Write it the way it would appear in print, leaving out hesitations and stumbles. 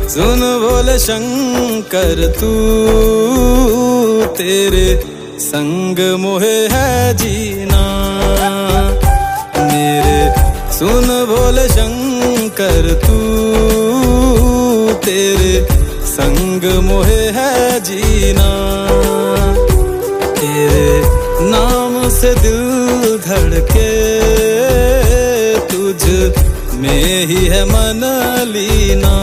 सुन बोले शंकर तू, तेरे संग मोहे है जीना मेरे। सुन बोले शंकर तू, तेरे संग मोहे है जीना। तेरे नाम से दिल धड़के, तुझ में ही है मन लीना।